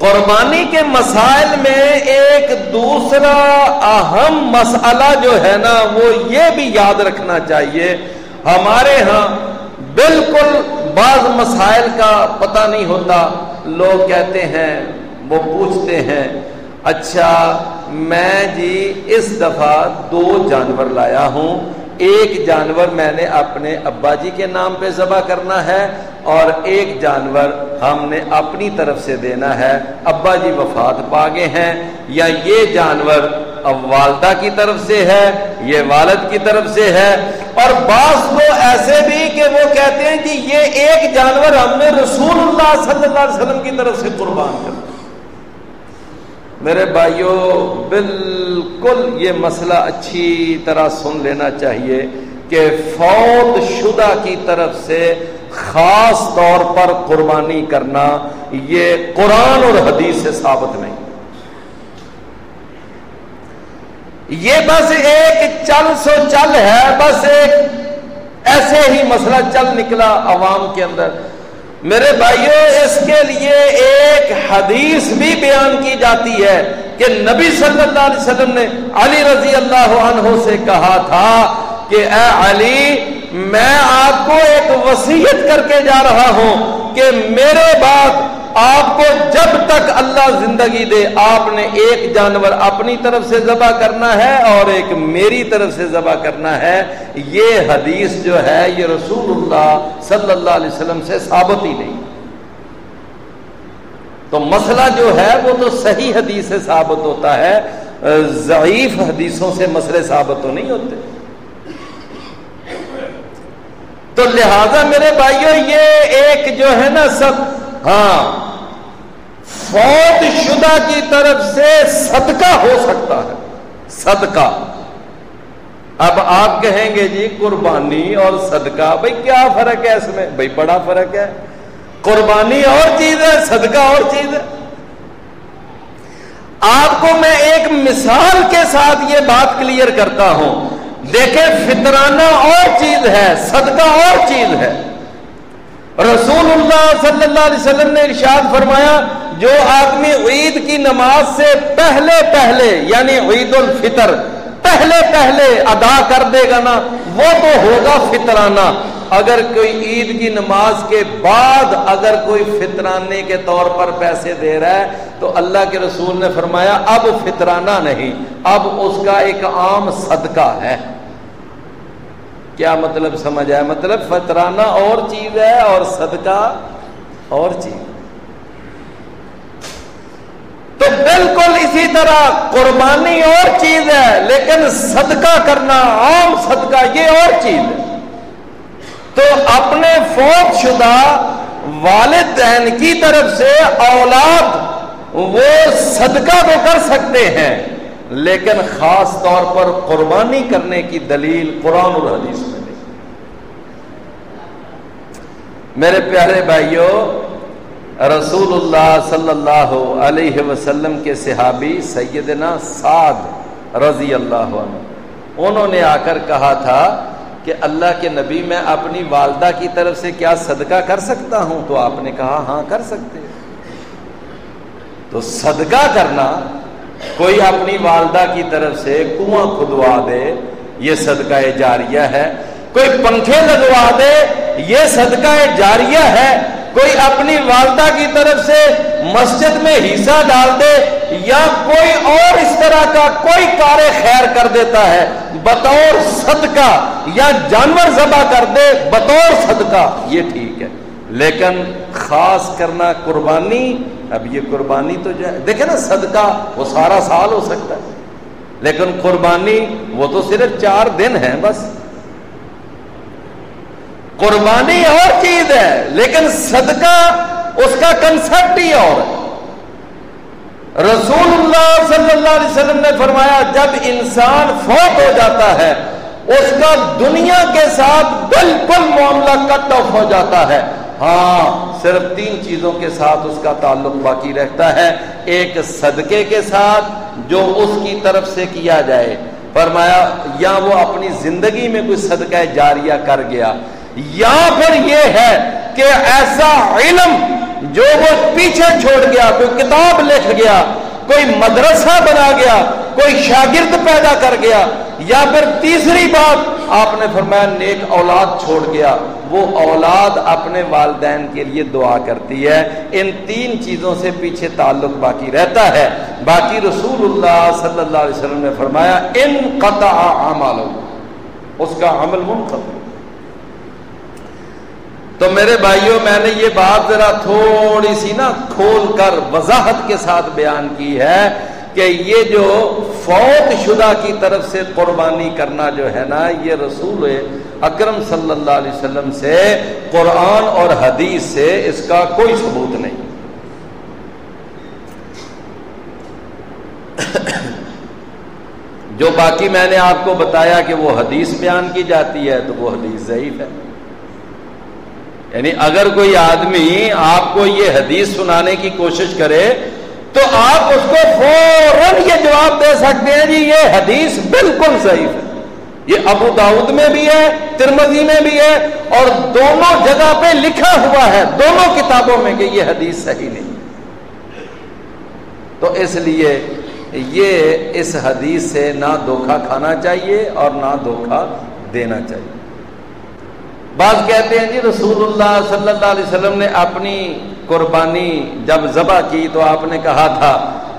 قربانی کے مسائل میں ایک دوسرا اہم مسئلہ جو ہے نا وہ یہ بھی یاد رکھنا چاہیے. ہمارے ہاں بالکل بعض مسائل کا پتہ نہیں ہوتا. لوگ کہتے ہیں، وہ پوچھتے ہیں، اچھا میں جی اس دفعہ 2 جانور لایا ہوں، ایک جانور میں نے اپنے ابا جی کے نام پہ ذبح کرنا ہے اور ایک جانور ہم نے اپنی طرف سے دینا ہے. ابا جی وفات پا گئے ہیں، یا یہ جانور اب والدہ کی طرف سے ہے، یہ والد کی طرف سے ہے. اور بعض لوگ ایسے بھی کہ وہ کہتے ہیں کہ یہ ایک جانور ہم نے رسول اللہ صلی اللہ علیہ وسلم کی طرف سے قربان کرنا. میرے بھائیوں بالکل یہ مسئلہ اچھی طرح سن لینا چاہیے کہ فوت شدہ کی طرف سے خاص طور پر قربانی کرنا یہ قرآن اور حدیث سے ثابت نہیں. یہ بس ایک چل سو چل ہے، بس ایک ایسے ہی مسئلہ چل نکلا عوام کے اندر. میرے بھائیوں اس کے لیے ایک حدیث بھی بیان کی جاتی ہے کہ نبی صلی اللہ علیہ وسلم نے علی رضی اللہ عنہ سے کہا تھا کہ اے علی، میں آپ کو ایک وصیت کر کے جا رہا ہوں کہ میرے بعد آپ کو جب تک اللہ زندگی دے آپ نے ایک جانور اپنی طرف سے ذبح کرنا ہے اور ایک میری طرف سے ذبح کرنا ہے. یہ حدیث جو ہے یہ رسول اللہ صلی اللہ علیہ وسلم سے ثابت ہی نہیں. تو مسئلہ جو ہے وہ تو صحیح حدیث سے ثابت ہوتا ہے، ضعیف حدیثوں سے مسئلے ثابت تو نہیں ہوتے. تو لہذا میرے بھائیوں یہ ایک جو ہے نا سب فوت شدہ کی طرف سے صدقہ ہو سکتا ہے. صدقہ. اب آپ کہیں گے جی قربانی اور صدقہ، بھئی کیا فرق ہے اس میں؟ بھئی بڑا فرق ہے. قربانی اور چیز ہے، صدقہ اور چیز ہے. آپ کو میں ایک مثال کے ساتھ یہ بات کلیئر کرتا ہوں. دیکھیں فطرانہ اور چیز ہے، صدقہ اور چیز ہے. رسول اللہ صلی اللہ علیہ وسلم نے ارشاد فرمایا جو آدمی عید کی نماز سے پہلے یعنی عید الفطر پہلے ادا کر دے گا نا وہ تو ہوگا فطرانہ. اگر کوئی عید کی نماز کے بعد اگر کوئی فطرانے کے طور پر پیسے دے رہا ہے تو اللہ کے رسول نے فرمایا اب فطرانہ نہیں، اب اس کا ایک عام صدقہ ہے. کیا مطلب سمجھ آیا؟ مطلب فطرانہ اور چیز ہے اور صدقہ اور چیز. تو بالکل اسی طرح قربانی اور چیز ہے لیکن صدقہ کرنا عام صدقہ یہ اور چیز ہے. تو اپنے فوت شدہ والدین کی طرف سے اولاد وہ صدقہ تو کر سکتے ہیں لیکن خاص طور پر قربانی کرنے کی دلیل قرآن اور حدیث میں نہیں. میرے پیارے بھائیوں، رسول اللہ صلی اللہ علیہ وسلم کے صحابی سیدنا سعد رضی اللہ عنہ، انہوں نے آ کر کہا تھا کہ اللہ کے نبی میں اپنی والدہ کی طرف سے کیا صدقہ کر سکتا ہوں؟ تو آپ نے کہا ہاں کر سکتے. تو صدقہ کرنا، کوئی اپنی والدہ کی طرف سے کنواں کھدوا دے یہ صدقہ جاریہ ہے، کوئی پنکھے لگوا دے یہ صدقہ جاریہ ہے، کوئی اپنی والدہ کی طرف سے مسجد میں حصہ ڈال دے یا کوئی اور اس طرح کا کوئی کار خیر کر دیتا ہے بطور صدقہ یا جانور ذبح کر دے بطور صدقہ یہ ٹھیک ہے. لیکن خاص کرنا قربانی، اب یہ قربانی تو جو ہے دیکھیں نا صدقہ وہ سارا سال ہو سکتا ہے لیکن قربانی وہ تو صرف 4 دن ہے بس. قربانی اور چیز ہے لیکن صدقہ اس کا کنسپٹ ہی اور ہے. رسول اللہ صلی اللہ علیہ وسلم نے فرمایا جب انسان فوت ہو جاتا ہے اس کا دنیا کے ساتھ بالکل معاملہ کٹ آف ہو جاتا ہے. ہاں صرف 3 چیزوں کے ساتھ اس کا تعلق باقی رہتا ہے. ایک صدقے کے ساتھ جو اس کی طرف سے کیا جائے، فرمایا یا وہ اپنی زندگی میں کوئی صدقہ جاریہ کر گیا، یا پھر یہ ہے کہ ایسا علم جو وہ پیچھے چھوڑ گیا، کوئی کتاب لکھ گیا، کوئی مدرسہ بنا گیا، کوئی شاگرد پیدا کر گیا، یا پھر تیسری بات آپ نے فرمایا نیک اولاد چھوڑ گیا، وہ اولاد اپنے والدین کے لیے دعا کرتی ہے۔ ان تین چیزوں سے پیچھے تعلق باقی رہتا ہے، باقی رسول اللہ صلی اللہ علیہ وسلم نے فرمایا انقطع عملہ، اس کا عمل منقطع۔ تو میرے بھائیوں، میں نے یہ بات ذرا تھوڑی سی نا کھول کر وضاحت کے ساتھ بیان کی ہے کہ یہ جو فوت شدہ کی طرف سے قربانی کرنا جو ہے نا، یہ رسول اکرم صلی اللہ علیہ وسلم سے، قرآن اور حدیث سے اس کا کوئی ثبوت نہیں۔ جو باقی میں نے آپ کو بتایا کہ وہ حدیث بیان کی جاتی ہے تو وہ حدیث ضعیف ہے۔ یعنی اگر کوئی آدمی آپ کو یہ حدیث سنانے کی کوشش کرے تو آپ اس کو فوراً یہ جواب دے سکتے ہیں جی یہ حدیث بالکل ضعیف ہے۔ یہ ابو داؤد میں بھی ہے، ترمذی میں بھی ہے، اور دونوں جگہ پہ لکھا ہوا ہے دونوں کتابوں میں کہ یہ حدیث صحیح نہیں۔ تو اس لیے یہ اس حدیث سے نہ دھوکہ کھانا چاہیے اور نہ دھوکہ دینا چاہیے۔ بعض کہتے ہیں جی رسول اللہ صلی اللہ علیہ وسلم نے اپنی قربانی جب ذبح کی تو آپ نے کہا تھا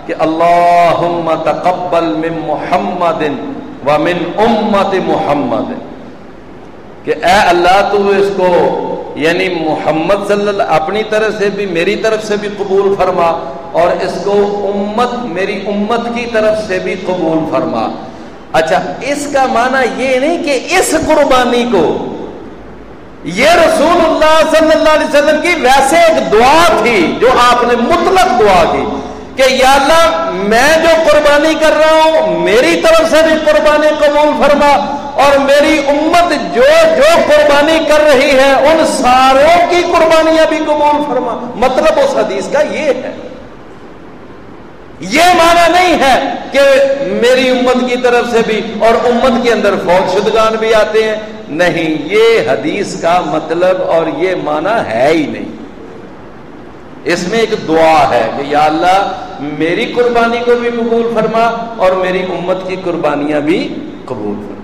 کہ اللہم تقبل من محمد ومن امت محمد، کہ اے اللہ تو اس کو یعنی محمد صلی اللہ اپنی طرف سے بھی میری طرف سے بھی قبول فرما، اور اس کو امت میری امت کی طرف سے بھی قبول فرما۔ اچھا، اس کا معنی یہ نہیں کہ اس قربانی کو، یہ رسول اللہ صلی اللہ علیہ وسلم کی ویسے ایک دعا تھی جو آپ نے مطلق دعا کی کہ یا اللہ میں جو قربانی کر رہا ہوں میری طرف سے بھی قربانی قبول فرما، اور میری امت جو جو قربانی کر رہی ہے ان ساروں کی قربانیاں بھی قبول فرما۔ مطلب اس حدیث کا یہ ہے، یہ معنی نہیں ہے کہ میری امت کی طرف سے بھی اور امت کے اندر فوت شدگان بھی آتے ہیں، نہیں، یہ حدیث کا مطلب اور یہ معنی ہے ہی نہیں۔ اس میں ایک دعا ہے کہ یا اللہ میری قربانی کو بھی قبول فرما اور میری امت کی قربانیاں بھی قبول فرما۔